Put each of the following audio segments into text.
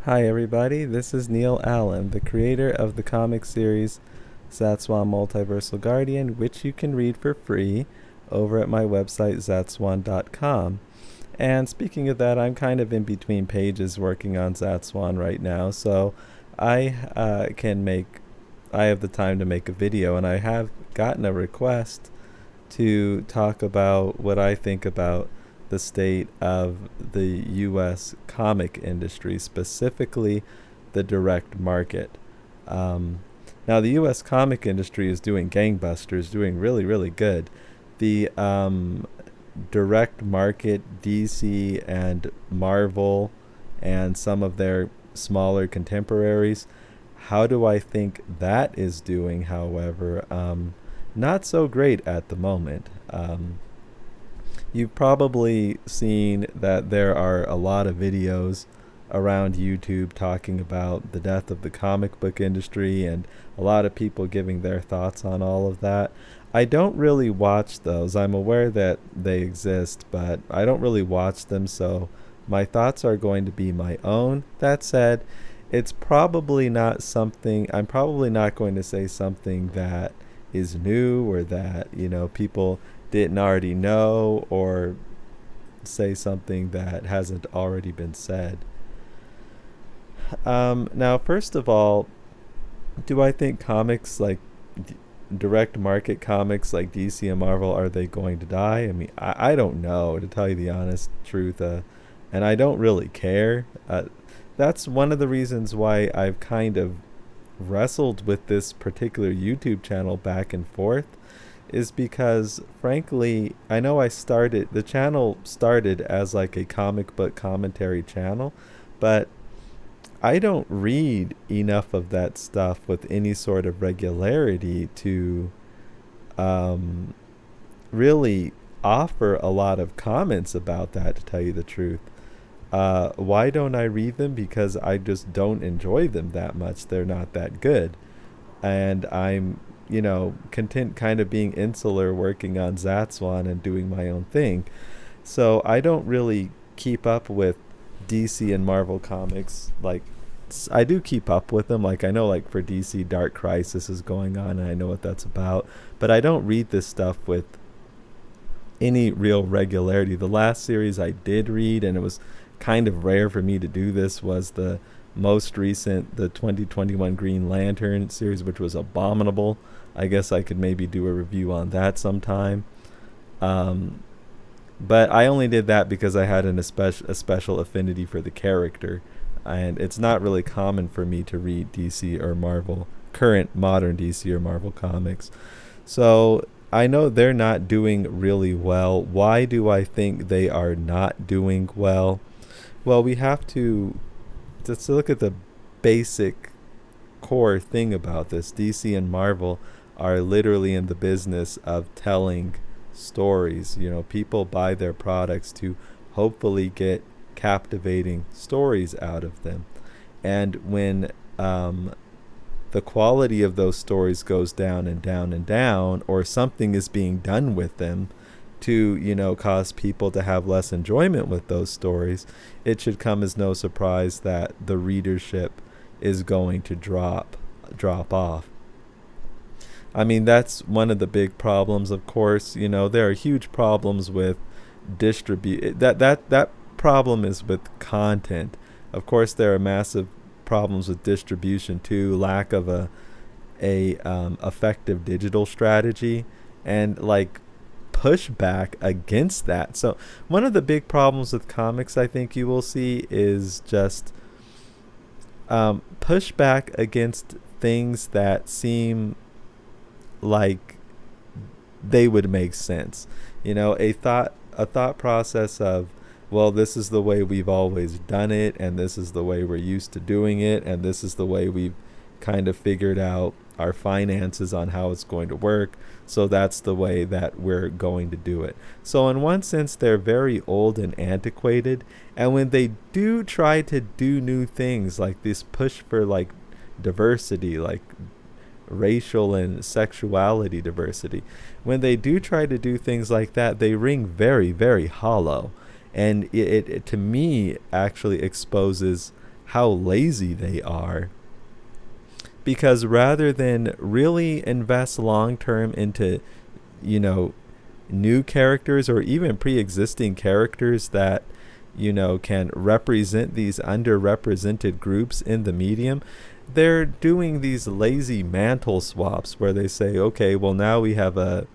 Hi, everybody. This is Neil Allen, the creator of the comic series Zatswan Multiversal Guardian, which you can read for free over at my website, Zatswan.com. And speaking of that, I'm kind of in between pages working on Zatswan right now, so I I have the time to make a video, and I have gotten a request to talk about what I think about the state of the U.S. comic industry, specifically the direct market. Um, Now, the U.S. comic industry is doing gangbusters, doing really, really good. The direct market, DC and Marvel, and some of their smaller contemporaries, how do I think that is doing, however? Not so great at the moment. You've probably seen that there are a lot of videos around YouTube talking about the death of the comic book industry and a lot of people giving their thoughts on all of that. I don't really watch those. I'm aware that they exist, but I don't really watch them, so my thoughts are going to be my own. That said, I'm probably not going to say something that is new or that, people didn't already know, or say something that hasn't already been said. Now, first of all, do I think direct market comics like DC and Marvel, are they going to die? I mean, I don't know, to tell you the honest truth, and I don't really care. That's one of the reasons why I've kind of wrestled with this particular YouTube channel back and forth, is because frankly, I know the channel started as like a comic book commentary channel, but I don't read enough of that stuff with any sort of regularity to um, really offer a lot of comments about that, to tell you the truth. Why don't I read them? Because I just don't enjoy them that much. They're not that good. And I'm, content kind of being insular, working on Zatswan and doing my own thing. So I don't really keep up with DC and Marvel comics. Like, I do keep up with them. Like, I know, like, for DC, Dark Crisis is going on, and I know what that's about. But I don't read this stuff with any real regularity. The last series I did read, and it was kind of rare for me to do this, was the most recent, the 2021 Green Lantern series, which was abominable. I guess I could maybe do a review on that sometime. Um, but I only did that because I had a special affinity for the character, and it's not really common for me to read DC or Marvel, current modern DC or Marvel comics. So I know they're not doing really well. Why do I think they are not doing well? Well, we have to just look at the basic core thing about this. DC and Marvel are literally in the business of telling stories. People buy their products to hopefully get captivating stories out of them. And when the quality of those stories goes down and down and down, or something is being done with them to, cause people to have less enjoyment with those stories, it should come as no surprise that the readership is going to drop off. I mean, that's one of the big problems, of course. There are huge problems with distribute that problem is with content. Of course, there are massive problems with distribution too, lack of a effective digital strategy, and like pushback against that. So one of the big problems with comics, I think you will see, is just pushback against things that seem like they would make sense. A thought process of, well, this is the way we've always done it, and this is the way we're used to doing it, and this is the way we've kind of figured out our finances on how it's going to work, so that's the way that we're going to do it. So in one sense, they're very old and antiquated, and when they do try to do new things, like this push for like diversity, like racial and sexuality diversity, when they do try to do things like that, they ring very, very hollow. And it to me actually exposes how lazy they are. Because rather than really invest long term into, you know, new characters or even pre-existing characters that, you know, can represent these underrepresented groups in the medium, they're doing these lazy mantle swaps where they say, okay, well, now we have a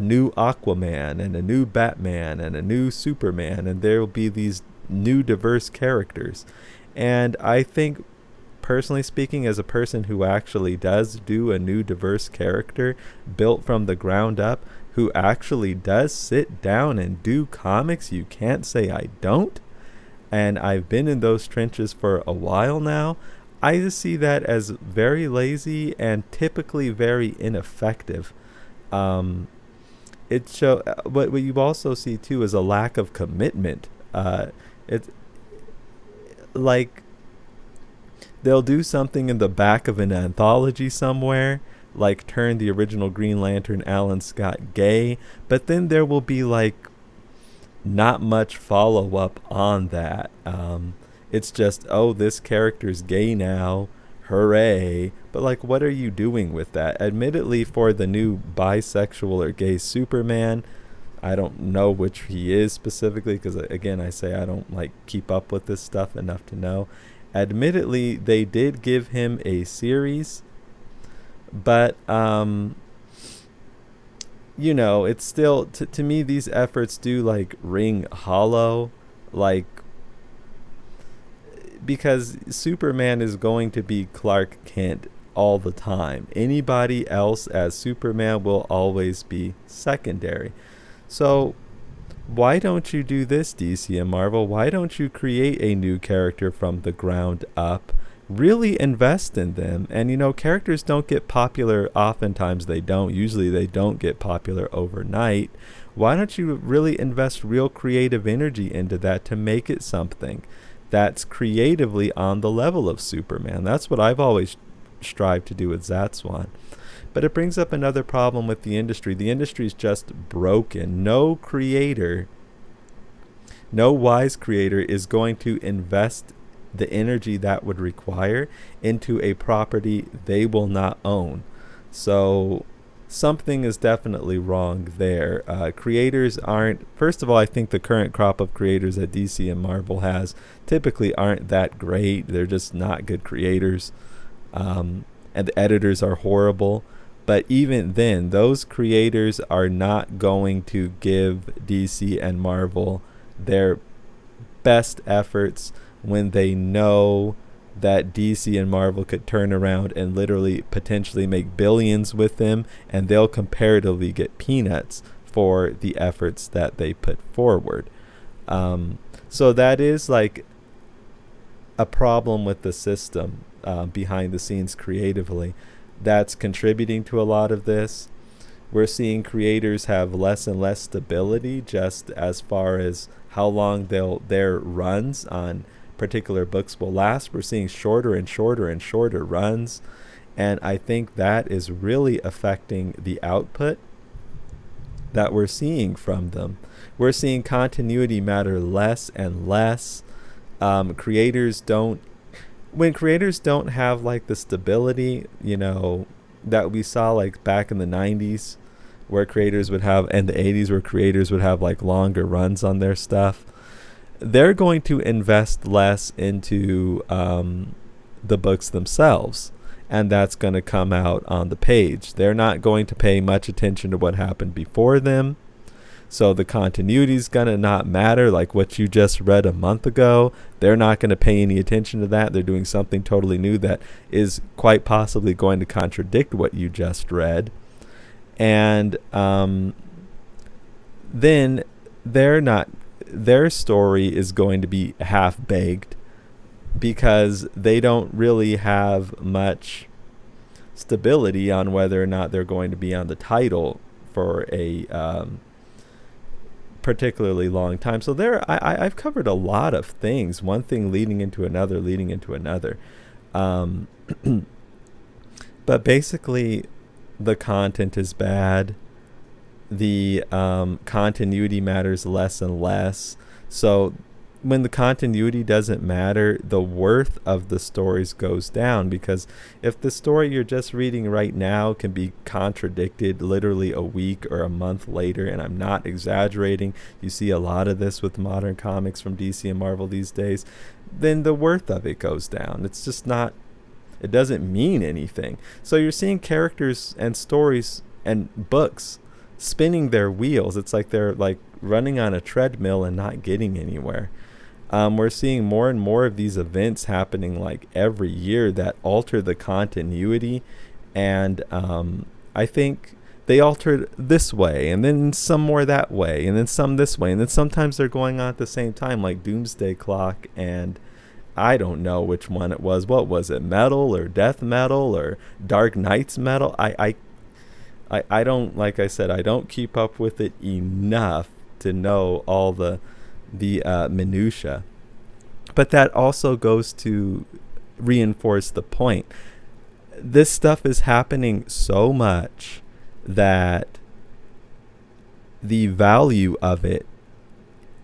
new Aquaman and a new Batman and a new Superman, and there will be these new diverse characters. And I think, personally speaking, as a person who actually does do a new diverse character built from the ground up, who actually does sit down and do comics, you can't say I don't. And I've been in those trenches for a while now. I just see that as very lazy and typically very ineffective. What you also see too is a lack of commitment. It's like they'll do something in the back of an anthology somewhere, like turn the original Green Lantern Alan Scott gay, but then there will be like not much follow up on that. It's just, oh, this character's gay now, hooray. But like, what are you doing with that? Admittedly, for the new bisexual or gay Superman, I don't know which he is specifically, because again, I say I don't like keep up with this stuff enough to know. Admittedly, they did give him a series, but you know, it's still, to me, these efforts do like ring hollow, like, because Superman is going to be Clark Kent all the time. Anybody else as Superman will always be secondary. So why don't you do this, DC and Marvel? Why don't you create a new character from the ground up? Really invest in them. And, you know, characters don't get popular. Oftentimes they don't. Usually they don't get popular overnight. Why don't you really invest real creative energy into that to make it something that's creatively on the level of Superman? That's what I've always strived to do with Zatswan. But it brings up another problem with the industry. The industry is just broken. No creator, no wise creator is going to invest the energy that would require into a property they will not own. So something is definitely wrong there. Creators aren't, first of all, I think the current crop of creators that DC and Marvel has typically aren't that great. They're just not good creators. And the editors are horrible. But even then, those creators are not going to give DC and Marvel their best efforts when they know that DC and Marvel could turn around and literally potentially make billions with them, and they'll comparatively get peanuts for the efforts that they put forward. So that is like a problem with the system behind the scenes creatively that's contributing to a lot of this. We're seeing creators have less and less stability just as far as how long their runs on particular books will last. We're seeing shorter and shorter and shorter runs, and I think that is really affecting the output that we're seeing from them. We're seeing continuity matter less and less. When creators don't have like the stability, you know, that we saw like back in the 90s, where creators would have, and the 80s, where creators would have like longer runs on their stuff, they're going to invest less into the books themselves, and that's going to come out on the page. They're not going to pay much attention to what happened before them, so the continuity is going to not matter. Like what you just read a month ago, they're not going to pay any attention to that. They're doing something totally new that is quite possibly going to contradict what you just read. And then their story is going to be half-baked because they don't really have much stability on whether or not they're going to be on the title for a particularly long time. So I've covered a lot of things, one thing leading into another. But basically, the content is bad. The continuity matters less and less. So when the continuity doesn't matter, the worth of the stories goes down, because if the story you're just reading right now can be contradicted literally a week or a month later, and I'm not exaggerating, you see a lot of this with modern comics from DC and Marvel these days, then the worth of it goes down. It's just not, it doesn't mean anything. So you're seeing characters and stories and books spinning their wheels. It's like they're like running on a treadmill and not getting anywhere. We're seeing more and more of these events happening like every year that alter the continuity. And I think they altered this way, and then some more that way, and then some this way. And then sometimes they're going on at the same time, like Doomsday Clock, and I don't know which one it was. What was it? Metal or Death Metal or Dark Knight's Metal? I don't, like I said, I don't keep up with it enough to know all the minutia. But that also goes to reinforce the point. This stuff is happening so much that the value of it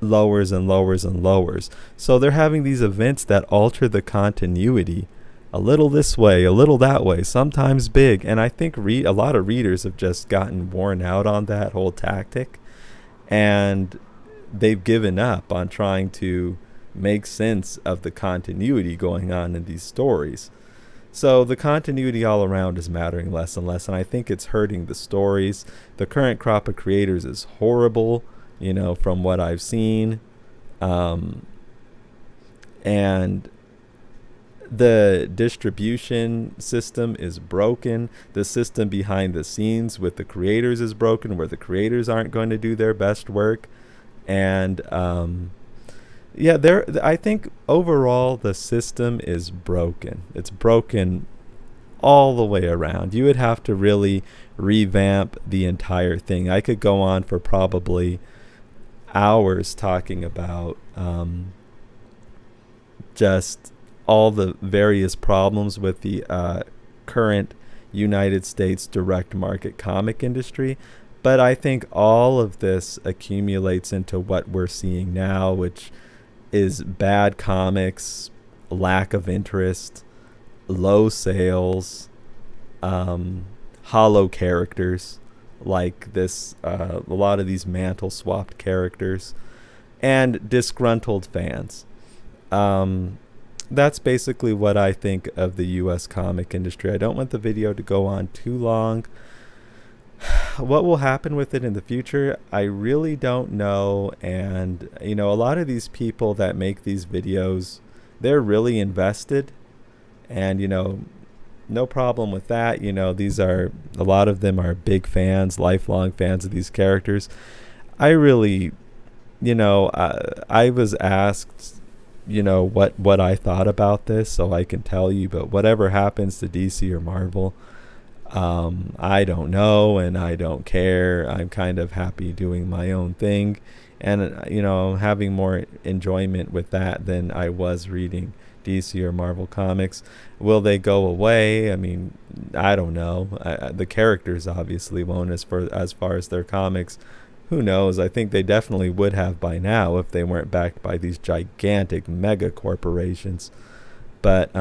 lowers and lowers and lowers. So they're having these events that alter the continuity a little this way, a little that way, sometimes big. And I think a lot of readers have just gotten worn out on that whole tactic, and they've given up on trying to make sense of the continuity going on in these stories. So the continuity all around is mattering less and less, and I think it's hurting the stories. The current crop of creators is horrible, you know, from what I've seen. And the distribution system is broken. The system behind the scenes with the creators is broken, where the creators aren't going to do their best work. And I think overall the system is broken. It's broken all the way around. You would have to really revamp the entire thing. I could go on for probably hours talking about just all the various problems with the current United States direct market comic industry. But I think all of this accumulates into what we're seeing now, which is bad comics, lack of interest, low sales, hollow characters like this, a lot of these mantle swapped characters, and disgruntled fans. That's basically what I think of the U.S. comic industry. I don't want the video to go on too long. What will happen with it in the future, I really don't know. And, you know, a lot of these people that make these videos, they're really invested. And, you know, no problem with that. You know, a lot of them are big fans, lifelong fans of these characters. I really, you know, I was asked, you know, what I thought about this, so I can tell you. But whatever happens to DC or Marvel, I don't know, and I don't care. I'm kind of happy doing my own thing, and, you know, having more enjoyment with that than I was reading DC or Marvel comics. Will they go away? I mean, I don't know. The characters obviously won't. As far as their comics, who knows? I think they definitely would have by now if they weren't backed by these gigantic mega corporations. But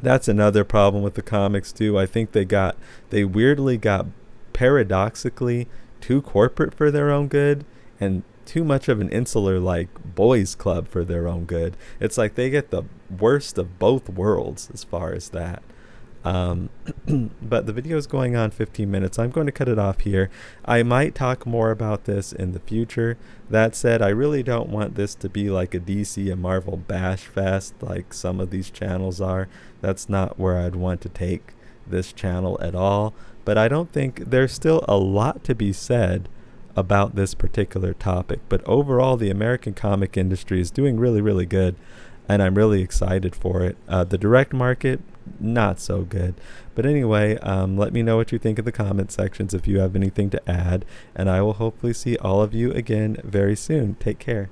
that's another problem with the comics too. I think they weirdly got paradoxically too corporate for their own good, and too much of an insular, like, boys club for their own good. It's like they get the worst of both worlds as far as that. But the video is going on 15 minutes. I'm going to cut it off here. I might talk more about this in the future. That said, I really don't want this to be like a DC and Marvel bash fest like some of these channels are. That's not where I'd want to take this channel at all. But I don't think there's still a lot to be said about this particular topic. But overall, the American comic industry is doing really, really good, and I'm really excited for it. The direct market, not so good. But anyway, let me know what you think in the comment sections if you have anything to add, and I will hopefully see all of you again very soon. Take care.